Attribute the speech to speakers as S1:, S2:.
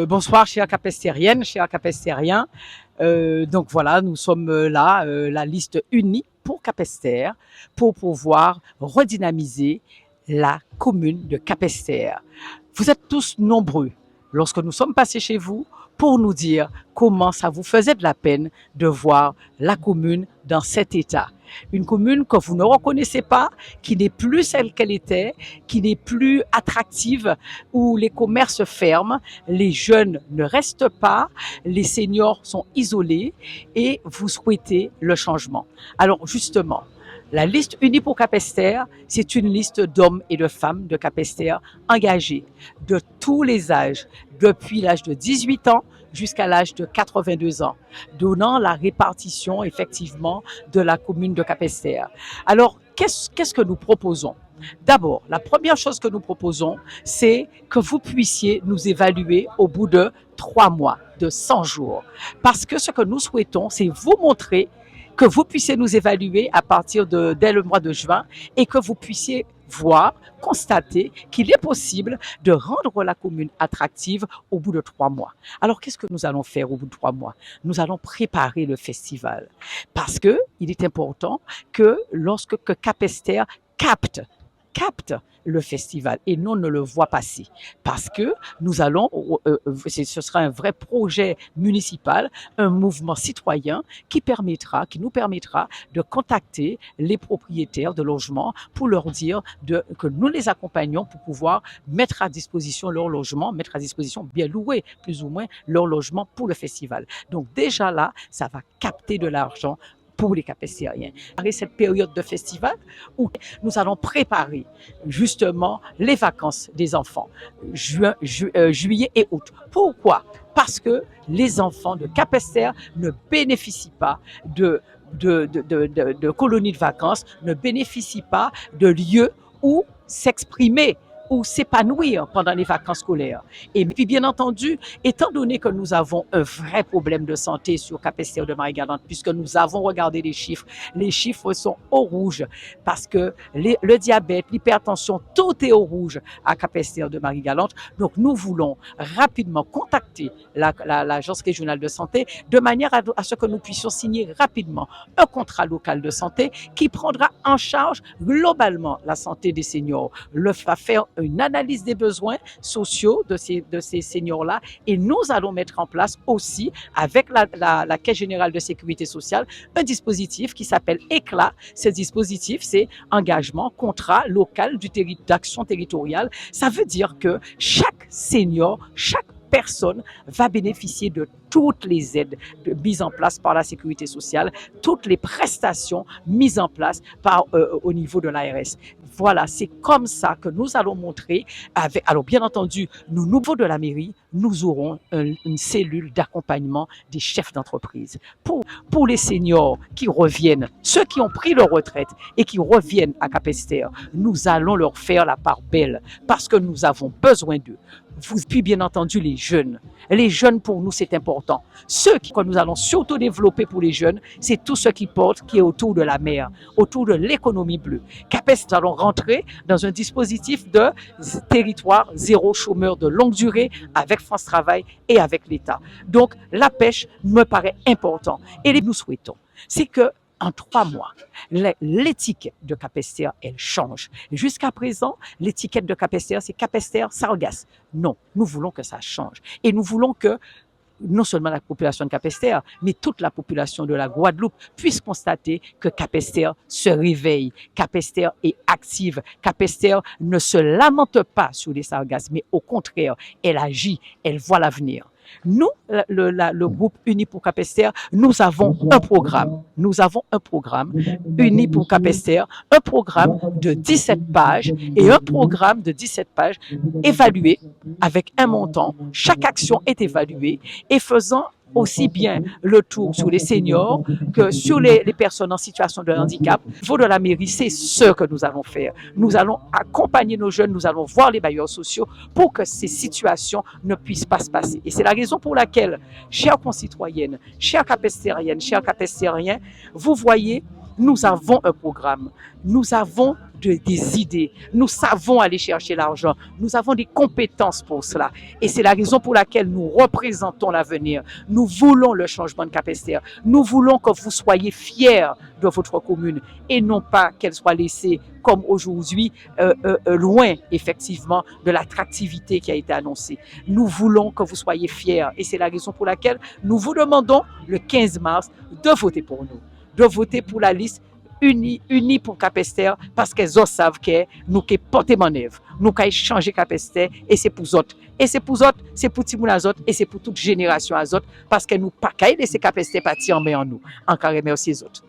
S1: Bonsoir, chers capestériennes, chers capestériens. Donc voilà, nous sommes là, la liste unie pour Capesterre, pour pouvoir redynamiser la commune de Capesterre. Vous êtes tous nombreux lorsque nous sommes passés chez vous pour nous dire comment ça vous faisait de la peine de voir la commune dans cet état. Une commune que vous ne reconnaissez pas, qui n'est plus celle qu'elle était, qui n'est plus attractive, où les commerces ferment, les jeunes ne restent pas, les seniors sont isolés et vous souhaitez le changement. Alors justement, la liste unie pour Capesterre, c'est une liste d'hommes et de femmes de Capesterre engagés de tous les âges, depuis l'âge de 18 ans jusqu'à l'âge de 82 ans, donnant la répartition effectivement de la commune de Capesterre. Alors, qu'est-ce que nous proposons? D'abord, la première chose que nous proposons, c'est que vous puissiez nous évaluer au bout de 3 mois, de 100 jours. Parce que ce que nous souhaitons, c'est vous montrer que vous puissiez nous évaluer à partir dès le mois de juin et que vous puissiez voir, constater qu'il est possible de rendre la commune attractive au bout de 3 mois. Alors, qu'est-ce que nous allons faire au bout de 3 mois? Nous allons préparer le festival. Parce que il est important que lorsque Capesterre capte le festival et non ne le voit passer. Parce que nous allons, ce sera un vrai projet municipal, un mouvement citoyen qui nous permettra de contacter les propriétaires de logements pour leur dire que nous les accompagnons pour pouvoir mettre à disposition leur logement, mettre à disposition, bien louer plus ou moins leur logement pour le festival. Donc déjà là, ça va capter de l'argent pour les Capestériens. Cette période de festival où nous allons préparer justement les vacances des enfants, juillet et août. Pourquoi? Parce que les enfants de Capesterre ne bénéficient pas de colonies de vacances, ne bénéficient pas de lieux où s'exprimer ou s'épanouir pendant les vacances scolaires. Et puis, bien entendu, étant donné que nous avons un vrai problème de santé sur Capesterre de Marie-Galante, puisque nous avons regardé les chiffres sont au rouge, parce que le diabète, l'hypertension, tout est au rouge à Capesterre de Marie-Galante. Donc, nous voulons rapidement contacter l'Agence régionale de santé de manière à ce que nous puissions signer rapidement un contrat local de santé qui prendra en charge globalement la santé des seniors, va faire une analyse des besoins sociaux de ces seniors-là et nous allons mettre en place aussi, avec la Caisse générale de sécurité sociale, un dispositif qui s'appelle ECLA. Ce dispositif, c'est engagement, contrat local d'action territoriale. Ça veut dire que chaque senior, chaque personne va bénéficier de toutes les aides mises en place par la sécurité sociale, toutes les prestations mises en place au niveau de l'ARS. Voilà, c'est comme ça que nous allons montrer. Alors bien entendu, nous, au niveau de la mairie, nous aurons une cellule d'accompagnement des chefs d'entreprise. Pour les seniors qui reviennent, ceux qui ont pris leur retraite et qui reviennent à Capesterre, nous allons leur faire la part belle parce que nous avons besoin d'eux. Puis bien entendu les jeunes. Les jeunes pour nous c'est important. Ce que nous allons surtout développer pour les jeunes, c'est tout ce qui est autour de la mer, autour de l'économie bleue. Capesterre, nous allons rentrer dans un dispositif de territoire zéro chômeur de longue durée avec France Travail et avec l'État. Donc la pêche me paraît important. Et nous souhaitons, c'est que en 3 mois, l'étiquette de Capesterre, elle change. Jusqu'à présent, l'étiquette de Capesterre, c'est Capesterre Sargasses. Non, nous voulons que ça change. Et nous voulons que non seulement la population de Capesterre, mais toute la population de la Guadeloupe puisse constater que Capesterre se réveille, Capesterre est active, Capesterre ne se lamente pas sur les sargasses, mais au contraire, elle agit, elle voit l'avenir. Nous, le groupe Uni pour Capesterre, nous avons un programme. Nous avons un programme Uni pour Capesterre, un programme de 17 pages et un programme de 17 pages évalué avec un montant. Chaque action est évaluée et faisant aussi bien le tour sur les seniors que sur les personnes en situation de handicap. Au niveau de la mairie, c'est ce que nous allons faire. Nous allons accompagner nos jeunes, nous allons voir les bailleurs sociaux pour que ces situations ne puissent pas se passer. Et c'est la raison pour laquelle, chères concitoyennes, chères capestériennes, chers capestériens, vous voyez Nous avons un programme. Nous avons des idées. Nous savons aller chercher l'argent. Nous avons des compétences pour cela. Et c'est la raison pour laquelle nous représentons l'avenir. Nous voulons le changement de Capesterre. Nous voulons que vous soyez fiers de votre commune et non pas qu'elle soit laissée comme aujourd'hui, loin effectivement de l'attractivité qui a été annoncée. Nous voulons que vous soyez fiers et c'est la raison pour laquelle nous vous demandons le 15 mars de voter pour nous, de voter pour la liste unis pour Capesterre parce qu'elles savent que nous qui porter en œuvre, nous qui changer Capesterre et c'est pour autres. Et c'est pour autres, c'est pour Timoun Azot et c'est pour toute génération Azot parce que nous pas laisser Capesterre partir en main en nous. Encore merci les autres.